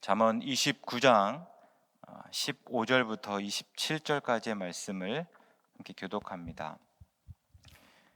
잠언 29장 15절부터 27절까지의 말씀을 함께 교독합니다.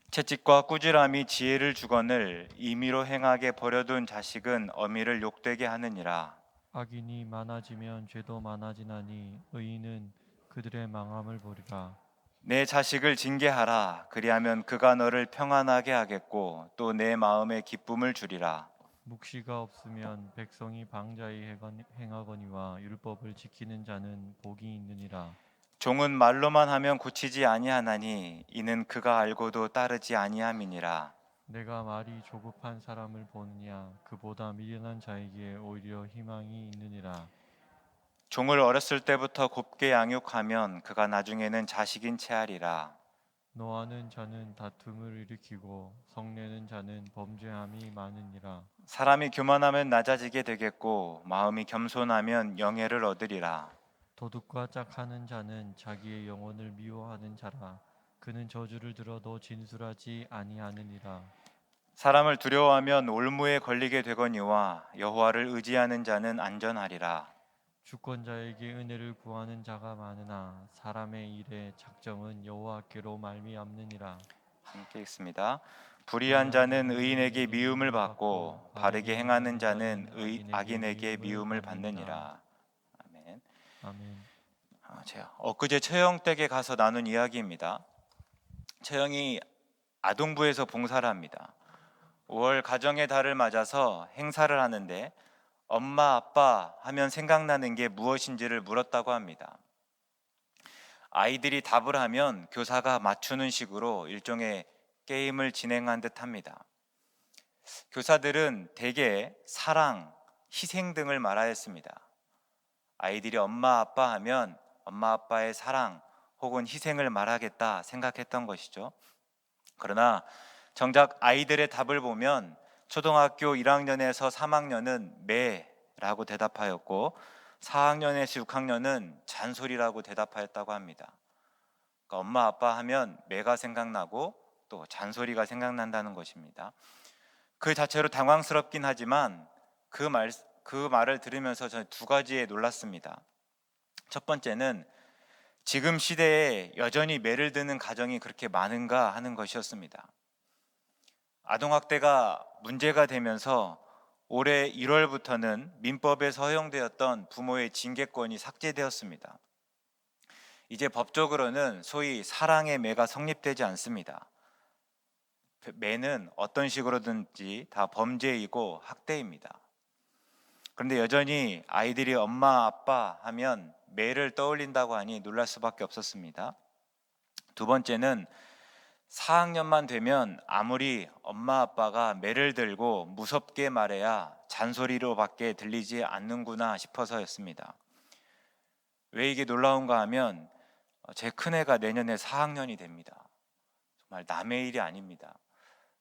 채찍과 꾸지람이 지혜를 주거늘 임의로 행하게 버려둔 자식은 어미를 욕되게 하느니라. 악인이 많아지면 죄도 많아지나니 의인은 그들의 망함을 보리라. 내 자식을 징계하라. 그리하면 그가 너를 평안하게 하겠고 또 내 마음에 기쁨을 주리라. 묵시가 없으면 백성이 방자히 행하거니와 율법을 지키는 자는 복이 있느니라. 종은 말로만 하면 고치지 아니하나니 이는 그가 알고도 따르지 아니함이니라. 내가 말이 조급한 사람을 보느냐, 그보다 미련한 자에게 오히려 희망이 있느니라. 종을 어렸을 때부터 곱게 양육하면 그가 나중에는 자식인 채하리라. 노하는 자는 다툼을 일으키고 성내는 자는 범죄함이 많으니라. 사람이 교만하면 낮아지게 되겠고 마음이 겸손하면 영예를 얻으리라. 도둑과 짝하는 자는 자기의 영혼을 미워하는 자라. 그는 저주를 들어도 진술하지 아니하느니라. 사람을 두려워하면 올무에 걸리게 되거니와 여호와를 의지하는 자는 안전하리라. 주권자에게 은혜를 구하는 자가 많으나 사람의 일에 작정은 여호와께로 말미암느니라. 함께 읽습니다. 불의한 자는 의인에게 미움을 받고 바르게 행하는 자는 악인에게 미움을 받느니라. 아멘. 아멘. 제가 엊그제 처형 댁에 가서 나눈 이야기입니다. 처형이 아동부에서 봉사를 합니다. 5월 가정의 달을 맞아서 행사를 하는데 엄마 아빠 하면 생각나는 게 무엇인지를 물었다고 합니다. 아이들이 답을 하면 교사가 맞추는 식으로 일종의 게임을 진행한 듯 합니다. 교사들은 대개 사랑, 희생 등을 말하였습니다. 아이들이 엄마 아빠 하면 엄마 아빠의 사랑 혹은 희생을 말하겠다 생각했던 것이죠. 그러나 정작 아이들의 답을 보면 초등학교 1학년에서 3학년은 매라고 대답하였고 4학년에서 6학년은 잔소리라고 대답하였다고 합니다. 그러니까 엄마 아빠 하면 매가 생각나고 또 잔소리가 생각난다는 것입니다. 그 자체로 당황스럽긴 하지만 그 말을 들으면서 저는 두 가지에 놀랐습니다. 첫 번째는 지금 시대에 여전히 매를 드는 가정이 그렇게 많은가 하는 것이었습니다. 아동학대가 문제가 되면서 올해 1월부터는 민법에서 허용되었던 부모의 징계권이 삭제되었습니다. 이제 법적으로는 소위 사랑의 매가 성립되지 않습니다. 매는 어떤 식으로든지 다 범죄이고 학대입니다. 그런데 여전히 아이들이 엄마 아빠 하면 매를 떠올린다고 하니 놀랄 수밖에 없었습니다. 두 번째는 4학년만 되면 아무리 엄마 아빠가 매를 들고 무섭게 말해야 잔소리로밖에 들리지 않는구나 싶어서였습니다. 왜 이게 놀라운가 하면 제 큰애가 내년에 4학년이 됩니다. 정말 남의 일이 아닙니다.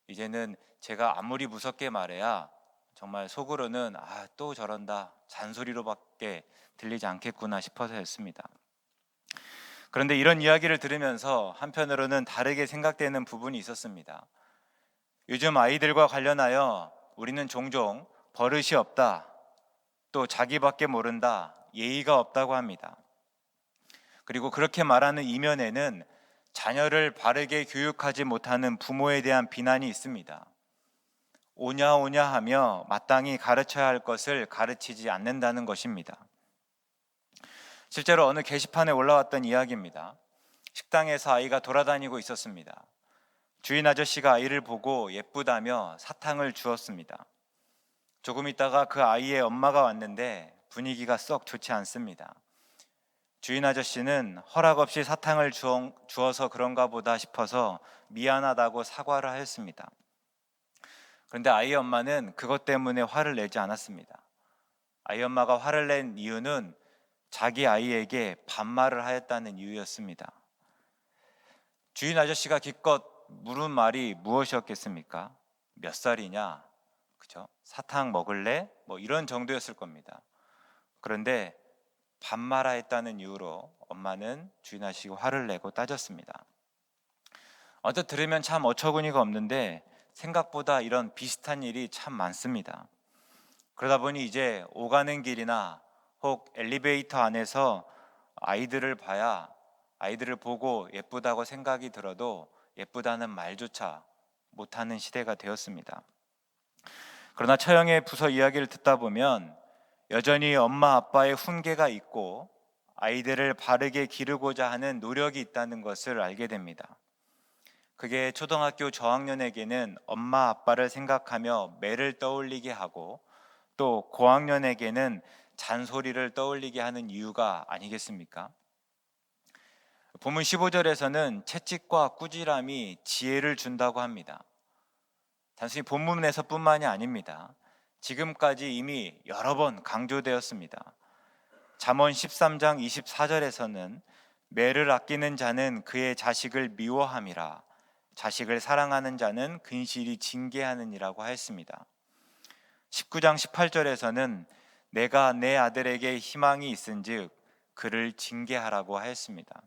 이제는 제가 아무리 무섭게 말해야 정말 속으로는 또 저런다 잔소리로밖에 들리지 않겠구나 싶어서였습니다. 그런데 이런 이야기를 들으면서 한편으로는 다르게 생각되는 부분이 있었습니다. 요즘 아이들과 관련하여 우리는 종종 버릇이 없다, 또 자기밖에 모른다, 예의가 없다고 합니다. 그리고 그렇게 말하는 이면에는 자녀를 바르게 교육하지 못하는 부모에 대한 비난이 있습니다. 오냐 오냐 하며 마땅히 가르쳐야 할 것을 가르치지 않는다는 것입니다. 실제로 어느 게시판에 올라왔던 이야기입니다. 식당에서 아이가 돌아다니고 있었습니다. 주인 아저씨가 아이를 보고 예쁘다며 사탕을 주었습니다. 조금 있다가 그 아이의 엄마가 왔는데 분위기가 썩 좋지 않습니다. 주인 아저씨는 허락 없이 사탕을 주어서 그런가 보다 싶어서 미안하다고 사과를 하였습니다. 그런데 아이 엄마는 그것 때문에 화를 내지 않았습니다. 아이 엄마가 화를 낸 이유는 자기 아이에게 반말을 하였다는 이유였습니다. 주인 아저씨가 기껏 물은 말이 무엇이었겠습니까? 몇 살이냐? 그죠? 사탕 먹을래? 뭐 이런 정도였을 겁니다. 그런데 반말하였다는 이유로 엄마는 주인 아저씨가 화를 내고 따졌습니다. 언뜻 들으면 참 어처구니가 없는데 생각보다 이런 비슷한 일이 참 많습니다. 그러다 보니 이제 오가는 길이나 혹 엘리베이터 안에서 아이들을 봐야 아이들을 보고 예쁘다고 생각이 들어도 예쁘다는 말조차 못하는 시대가 되었습니다. 그러나 처형의 부서 이야기를 듣다 보면 여전히 엄마 아빠의 훈계가 있고 아이들을 바르게 기르고자 하는 노력이 있다는 것을 알게 됩니다. 그게 초등학교 저학년에게는 엄마 아빠를 생각하며 매를 떠올리게 하고 또 고학년에게는 잔소리를 떠올리게 하는 이유가 아니겠습니까? 본문 15절에서는 채찍과 꾸지람이 지혜를 준다고 합니다. 단순히 본문에서뿐만이 아닙니다. 지금까지 이미 여러 번 강조되었습니다. 잠언 13장 24절에서는 매를 아끼는 자는 그의 자식을 미워함이라 자식을 사랑하는 자는 근실이 징계하느니라고 하였습니다. 19장 18절에서는 내가 내 아들에게 희망이 있은즉 그를 징계하라고 하였습니다.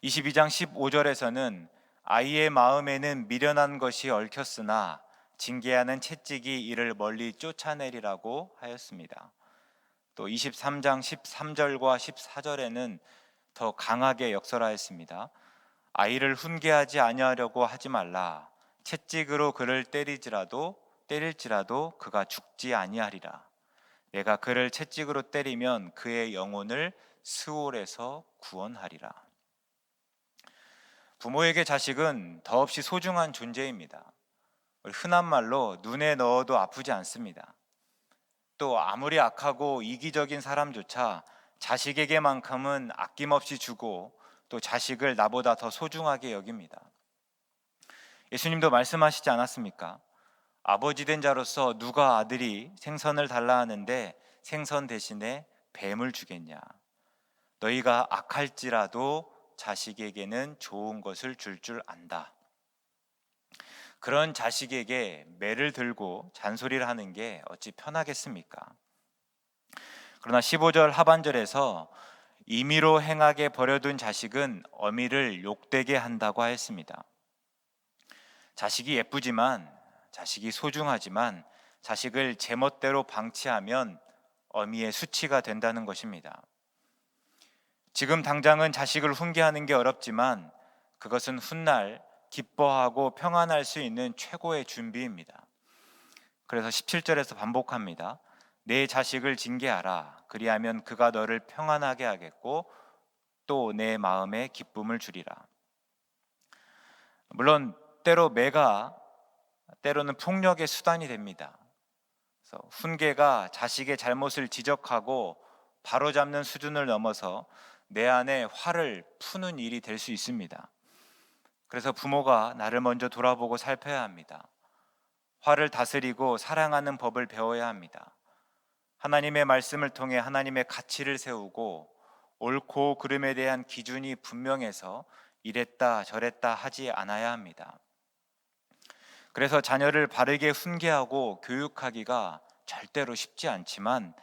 22장 15절에서는 아이의 마음에는 미련한 것이 얽혔으나 징계하는 채찍이 이를 멀리 쫓아내리라고 하였습니다. 또 23장 13절과 14절에는 더 강하게 역설하였습니다. 아이를 훈계하지 아니하려고 하지 말라. 채찍으로 그를 때릴지라도 그가 죽지 아니하리라. 내가 그를 채찍으로 때리면 그의 영혼을 스올에서 구원하리라. 부모에게 자식은 더없이 소중한 존재입니다. 흔한 말로 눈에 넣어도 아프지 않습니다. 또 아무리 악하고 이기적인 사람조차 자식에게만큼은 아낌없이 주고 또 자식을 나보다 더 소중하게 여깁니다. 예수님도 말씀하시지 않았습니까? 아버지 된 자로서 누가 아들이 생선을 달라 하는데 생선 대신에 뱀을 주겠냐? 너희가 악할지라도 자식에게는 좋은 것을 줄 안다. 그런 자식에게 매를 들고 잔소리를 하는 게 어찌 편하겠습니까? 그러나 15절 하반절에서 임의로 행하게 버려둔 자식은 어미를 욕되게 한다고 하였습니다. 자식이 예쁘지만, 자식이 소중하지만 자식을 제멋대로 방치하면 어미의 수치가 된다는 것입니다. 지금 당장은 자식을 훈계하는 게 어렵지만 그것은 훗날 기뻐하고 평안할 수 있는 최고의 준비입니다. 그래서 17절에서 반복합니다. 내 자식을 징계하라. 그리하면 그가 너를 평안하게 하겠고 또 내 마음에 기쁨을 주리라. 물론 때로 매가 때로는 폭력의 수단이 됩니다. 그래서 훈계가 자식의 잘못을 지적하고 바로잡는 수준을 넘어서 내 안에 화를 푸는 일이 될 수 있습니다. 그래서 부모가 나를 먼저 돌아보고 살펴야 합니다. 화를 다스리고 사랑하는 법을 배워야 합니다. 하나님의 말씀을 통해 하나님의 가치를 세우고 옳고 그름에 대한 기준이 분명해서 이랬다 저랬다 하지 않아야 합니다. 그래서 자녀를 바르게 훈계하고 교육하기가 절대로 쉽지 않지만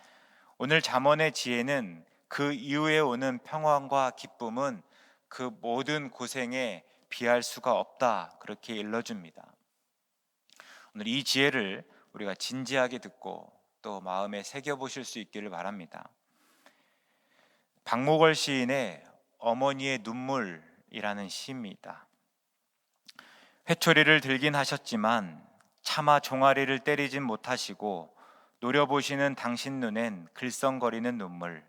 오늘 잠언의 지혜는 그 이후에 오는 평안과 기쁨은 그 모든 고생에 비할 수가 없다, 그렇게 일러줍니다. 오늘 이 지혜를 우리가 진지하게 듣고 또 마음에 새겨보실 수 있기를 바랍니다. 박목월 시인의 어머니의 눈물이라는 시입니다. 회초리를 들긴 하셨지만 차마 종아리를 때리진 못하시고 노려보시는 당신 눈엔 글썽거리는 눈물.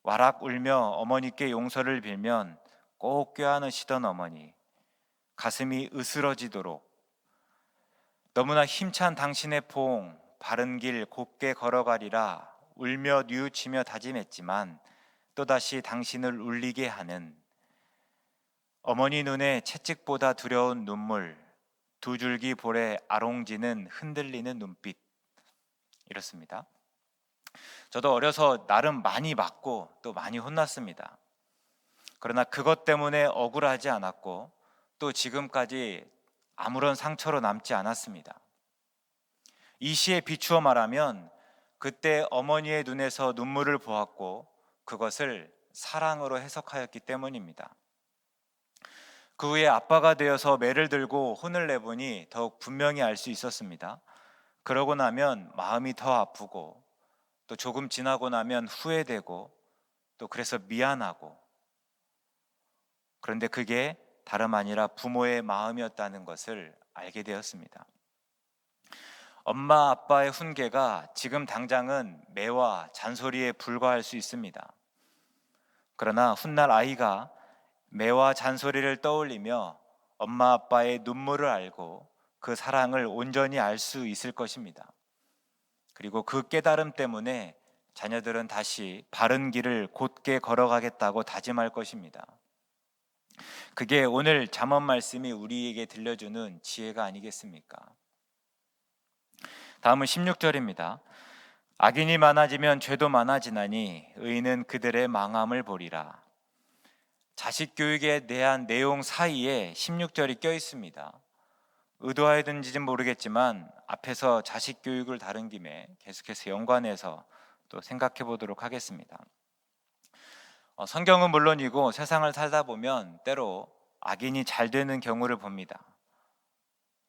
와락 울며 어머니께 용서를 빌면 꼭 껴안으시던 어머니, 가슴이 으스러지도록 너무나 힘찬 당신의 포옹, 바른 길 곱게 걸어가리라 울며 뉘우치며 다짐했지만 또다시 당신을 울리게 하는 어머니 눈에 채찍보다 두려운 눈물, 두 줄기 볼에 아롱지는 흔들리는 눈빛. 이렇습니다. 저도 어려서 나름 많이 맞고 또 많이 혼났습니다. 그러나 그것 때문에 억울하지 않았고 또 지금까지 아무런 상처로 남지 않았습니다. 이 시에 비추어 말하면 그때 어머니의 눈에서 눈물을 보았고 그것을 사랑으로 해석하였기 때문입니다. 그 후에 아빠가 되어서 매를 들고 혼을 내보니 더욱 분명히 알 수 있었습니다. 그러고 나면 마음이 더 아프고 또 조금 지나고 나면 후회되고 또 그래서 미안하고, 그런데 그게 다름 아니라 부모의 마음이었다는 것을 알게 되었습니다. 엄마 아빠의 훈계가 지금 당장은 매와 잔소리에 불과할 수 있습니다. 그러나 훗날 아이가 매와 잔소리를 떠올리며 엄마 아빠의 눈물을 알고 그 사랑을 온전히 알 수 있을 것입니다. 그리고 그 깨달음 때문에 자녀들은 다시 바른 길을 곧게 걸어가겠다고 다짐할 것입니다. 그게 오늘 잠언 말씀이 우리에게 들려주는 지혜가 아니겠습니까? 다음은 16절입니다. 악인이 많아지면 죄도 많아지나니 의인은 그들의 망함을 보리라. 자식 교육에 대한 내용 사이에 16절이 껴 있습니다. 의도하였는지는 모르겠지만 앞에서 자식 교육을 다룬 김에 계속해서 연관해서 또 생각해 보도록 하겠습니다. 성경은 물론이고 세상을 살다 보면 때로 악인이 잘 되는 경우를 봅니다.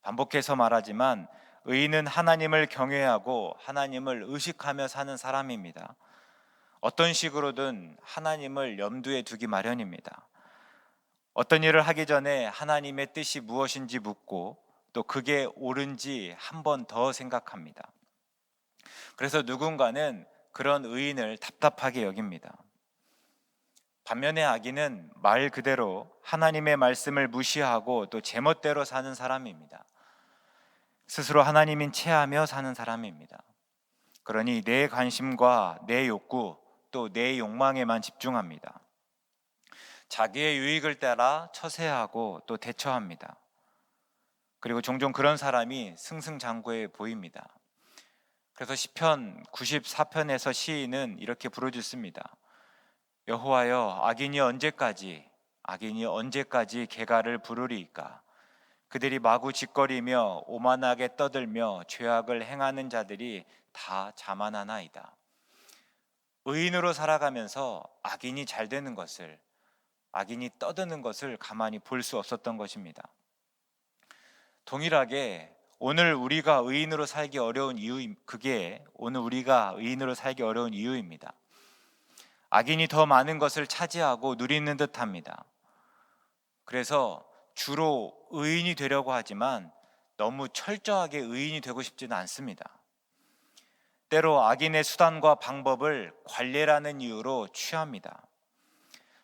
반복해서 말하지만 의인은 하나님을 경외하고 하나님을 의식하며 사는 사람입니다. 어떤 식으로든 하나님을 염두에 두기 마련입니다. 어떤 일을 하기 전에 하나님의 뜻이 무엇인지 묻고 또 그게 옳은지 한 번 더 생각합니다. 그래서 누군가는 그런 의인을 답답하게 여깁니다. 반면에 악인은 말 그대로 하나님의 말씀을 무시하고 또 제멋대로 사는 사람입니다. 스스로 하나님인 체하며 사는 사람입니다. 그러니 내 관심과 내 욕구 또 내 욕망에만 집중합니다. 자기의 유익을 따라 처세하고 또 대처합니다. 그리고 종종 그런 사람이 승승장구해 보입니다. 그래서 시편 94편에서 시인은 이렇게 부르짖습니다. 여호와여, 악인이 언제까지 개가를 부르리이까? 그들이 마구 짓거리며 오만하게 떠들며 죄악을 행하는 자들이 다 자만하나이다. 의인으로 살아가면서 악인이 잘 되는 것을, 악인이 떠드는 것을 가만히 볼 수 없었던 것입니다. 동일하게 오늘 우리가 의인으로 살기 어려운 이유입니다. 악인이 더 많은 것을 차지하고 누리는 듯합니다. 그래서 주로 의인이 되려고 하지만 너무 철저하게 의인이 되고 싶지는 않습니다. 때로 악인의 수단과 방법을 관례라는 이유로 취합니다.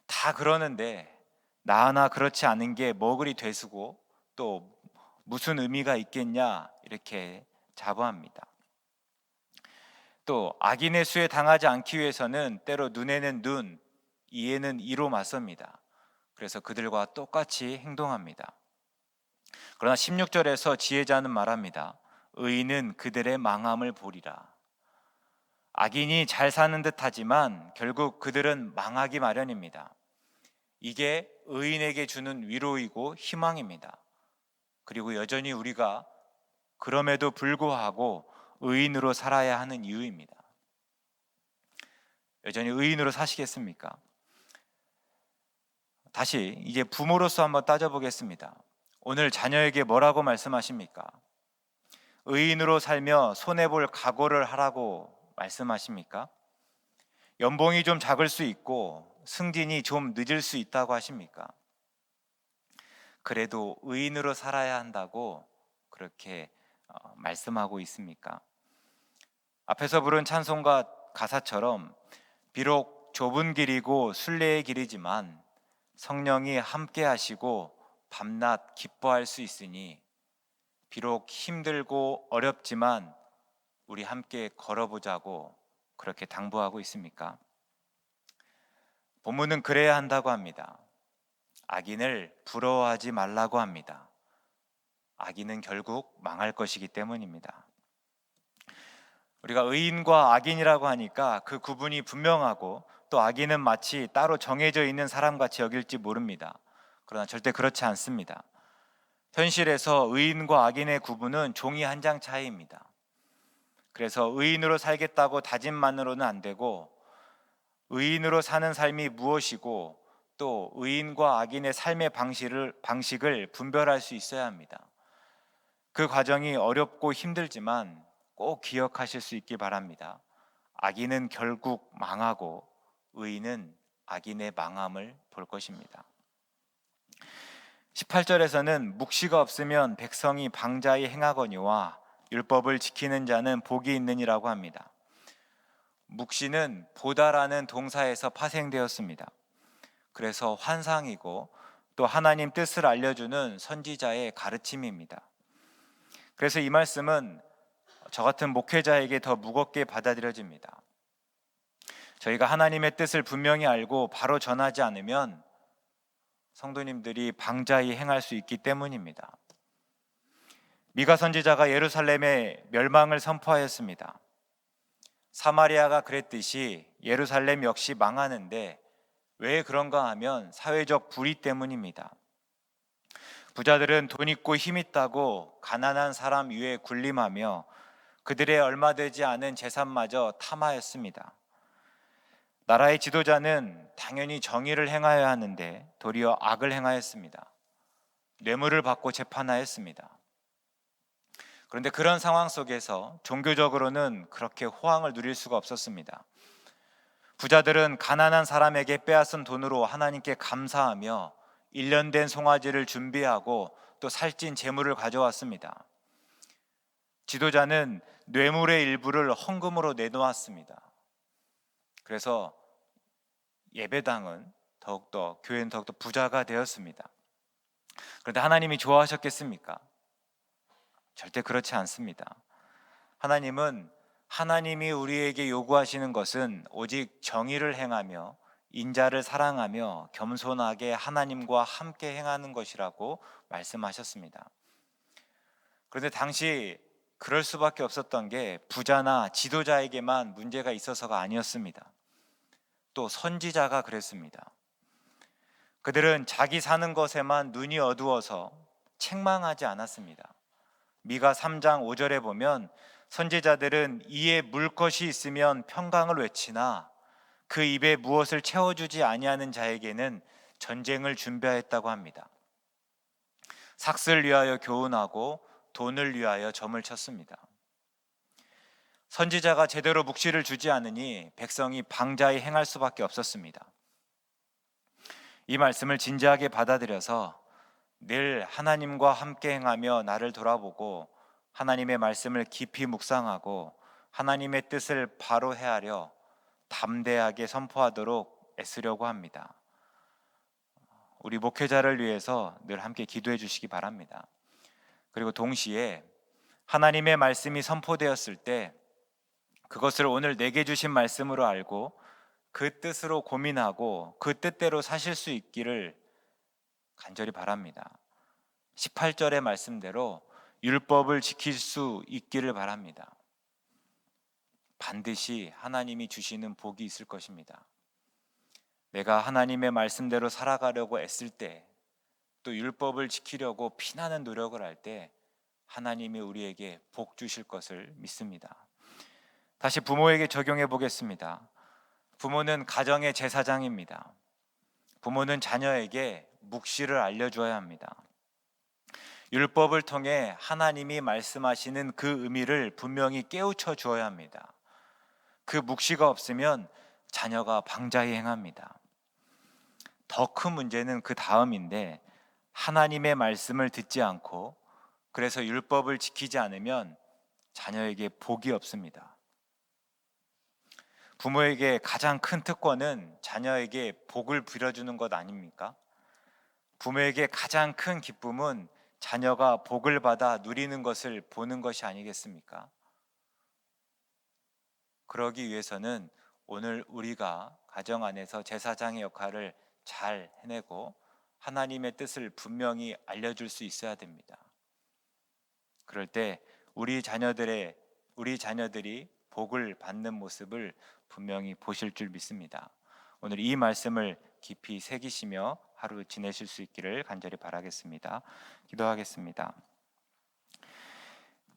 다 그러는데 나 하나 그렇지 않은 게 뭐 그리 되수고 또 무슨 의미가 있겠냐 이렇게 자부합니다. 또 악인의 수에 당하지 않기 위해서는 때로 눈에는 눈, 이에는 이로 맞섭니다. 그래서 그들과 똑같이 행동합니다. 그러나 16절에서 지혜자는 말합니다. 의인은 그들의 망함을 보리라. 악인이 잘 사는 듯하지만 결국 그들은 망하기 마련입니다. 이게 의인에게 주는 위로이고 희망입니다. 그리고 여전히 우리가 그럼에도 불구하고 의인으로 살아야 하는 이유입니다. 여전히 의인으로 사시겠습니까? 다시 이제 부모로서 한번 따져보겠습니다. 오늘 자녀에게 뭐라고 말씀하십니까? 의인으로 살며 손해볼 각오를 하라고 말씀하십니까? 연봉이 좀 작을 수 있고 승진이 좀 늦을 수 있다고 하십니까? 그래도 의인으로 살아야 한다고 그렇게 말씀하고 있습니까? 앞에서 부른 찬송가 가사처럼 비록 좁은 길이고 순례의 길이지만 성령이 함께 하시고 밤낮 기뻐할 수 있으니 비록 힘들고 어렵지만 우리 함께 걸어보자고 그렇게 당부하고 있습니까? 본문은 그래야 한다고 합니다. 악인을 부러워하지 말라고 합니다. 악인은 결국 망할 것이기 때문입니다. 우리가 의인과 악인이라고 하니까 그 구분이 분명하고 또 악인은 마치 따로 정해져 있는 사람같이 여길지 모릅니다. 그러나 절대 그렇지 않습니다. 현실에서 의인과 악인의 구분은 종이 한 장 차이입니다. 그래서 의인으로 살겠다고 다짐만으로는 안 되고 의인으로 사는 삶이 무엇이고 또 의인과 악인의 삶의 방식을 분별할 수 있어야 합니다. 그 과정이 어렵고 힘들지만 꼭 기억하실 수 있길 바랍니다. 악인은 결국 망하고 의인은 악인의 망함을 볼 것입니다. 18절에서는 묵시가 없으면 백성이 방자히 행하거니와 율법을 지키는 자는 복이 있느니라고 합니다. 묵시는 보다라는 동사에서 파생되었습니다. 그래서 환상이고 또 하나님 뜻을 알려주는 선지자의 가르침입니다. 그래서 이 말씀은 저 같은 목회자에게 더 무겁게 받아들여집니다. 저희가 하나님의 뜻을 분명히 알고 바로 전하지 않으면 성도님들이 방자히 행할 수 있기 때문입니다. 미가 선지자가 예루살렘의 멸망을 선포하였습니다. 사마리아가 그랬듯이 예루살렘 역시 망하는데 왜 그런가 하면 사회적 불의 때문입니다. 부자들은 돈 있고 힘 있다고 가난한 사람 위에 군림하며 그들의 얼마 되지 않은 재산마저 탐하였습니다. 나라의 지도자는 당연히 정의를 행하여야 하는데 도리어 악을 행하였습니다. 뇌물을 받고 재판하였습니다. 그런데 그런 상황 속에서 종교적으로는 그렇게 호황을 누릴 수가 없었습니다. 부자들은 가난한 사람에게 빼앗은 돈으로 하나님께 감사하며 1년 된 송아지를 준비하고 또 살찐 재물을 가져왔습니다. 지도자는 뇌물의 일부를 헌금으로 내놓았습니다. 그래서 예배당은 교회는 더욱더 부자가 되었습니다. 그런데 하나님이 좋아하셨겠습니까? 절대 그렇지 않습니다. 하나님이 우리에게 요구하시는 것은 오직 정의를 행하며 인자를 사랑하며 겸손하게 하나님과 함께 행하는 것이라고 말씀하셨습니다. 그런데 당시 그럴 수밖에 없었던 게 부자나 지도자에게만 문제가 있어서가 아니었습니다. 또 선지자가 그랬습니다. 그들은 자기 사는 것에만 눈이 어두워서 책망하지 않았습니다. 미가 3장 5절에 보면 선지자들은 이에 물 것이 있으면 평강을 외치나 그 입에 무엇을 채워주지 아니하는 자에게는 전쟁을 준비하였다고 합니다. 삭슬 위하여 교훈하고 돈을 위하여 점을 쳤습니다. 선지자가 제대로 묵시를 주지 않으니 백성이 방자히 행할 수밖에 없었습니다. 이 말씀을 진지하게 받아들여서 늘 하나님과 함께 행하며 나를 돌아보고 하나님의 말씀을 깊이 묵상하고 하나님의 뜻을 바로 헤아려 담대하게 선포하도록 애쓰려고 합니다. 우리 목회자를 위해서 늘 함께 기도해 주시기 바랍니다. 그리고 동시에 하나님의 말씀이 선포되었을 때 그것을 오늘 내게 주신 말씀으로 알고 그 뜻으로 고민하고 그 뜻대로 사실 수 있기를 간절히 바랍니다. 18절의 말씀대로 율법을 지킬 수 있기를 바랍니다. 반드시 하나님이 주시는 복이 있을 것입니다. 내가 하나님의 말씀대로 살아가려고 애쓸 때, 또 율법을 지키려고 피나는 노력을 할 때 하나님이 우리에게 복 주실 것을 믿습니다. 다시 부모에게 적용해 보겠습니다. 부모는 가정의 제사장입니다. 부모는 자녀에게 묵시를 알려줘야 합니다. 율법을 통해 하나님이 말씀하시는 그 의미를 분명히 깨우쳐 주어야 합니다. 그 묵시가 없으면 자녀가 방자히 행합니다. 더 큰 문제는 그 다음인데 하나님의 말씀을 듣지 않고 그래서 율법을 지키지 않으면 자녀에게 복이 없습니다. 부모에게 가장 큰 특권은 자녀에게 복을 빌어주는 것 아닙니까? 부모에게 가장 큰 기쁨은 자녀가 복을 받아 누리는 것을 보는 것이 아니겠습니까? 그러기 위해서는 오늘 우리가 가정 안에서 제사장의 역할을 잘 해내고 하나님의 뜻을 분명히 알려줄 수 있어야 됩니다. 그럴 때 우리 자녀들이 복을 받는 모습을 분명히 보실 줄 믿습니다. 오늘 이 말씀을 깊이 새기시며 하루 지내실 수 있기를 간절히 바라겠습니다. 기도하겠습니다.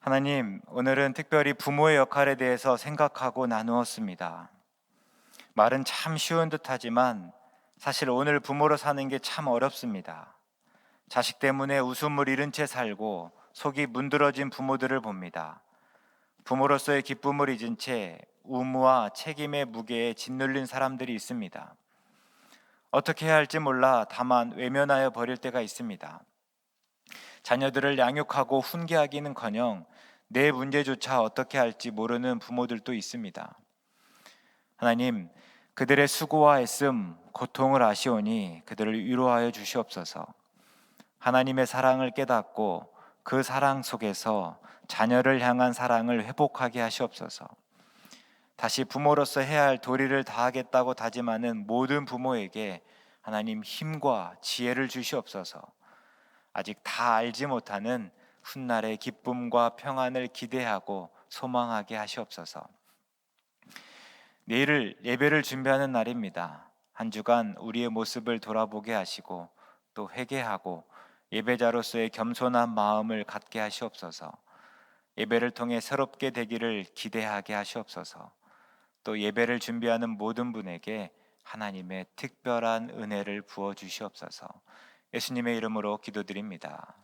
하나님, 오늘은 특별히 부모의 역할에 대해서 생각하고 나누었습니다. 말은 참 쉬운 듯하지만 사실 오늘 부모로 사는 게 참 어렵습니다. 자식 때문에 웃음을 잃은 채 살고 속이 문드러진 부모들을 봅니다. 부모로서의 기쁨을 잊은 채 의무와 책임의 무게에 짓눌린 사람들이 있습니다. 어떻게 해야 할지 몰라 다만 외면하여 버릴 때가 있습니다. 자녀들을 양육하고 훈계하기는커녕 내 문제조차 어떻게 할지 모르는 부모들도 있습니다. 하나님, 그들의 수고와 애씀, 고통을 아시오니 그들을 위로하여 주시옵소서. 하나님의 사랑을 깨닫고 그 사랑 속에서 자녀를 향한 사랑을 회복하게 하시옵소서. 다시 부모로서 해야 할 도리를 다하겠다고 다짐하는 모든 부모에게 하나님 힘과 지혜를 주시옵소서. 아직 다 알지 못하는 훗날의 기쁨과 평안을 기대하고 소망하게 하시옵소서. 내일 예배를 준비하는 날입니다. 한 주간 우리의 모습을 돌아보게 하시고 또 회개하고 예배자로서의 겸손한 마음을 갖게 하시옵소서. 예배를 통해 새롭게 되기를 기대하게 하시옵소서. 또 예배를 준비하는 모든 분에게 하나님의 특별한 은혜를 부어 주시옵소서. 예수님의 이름으로 기도드립니다.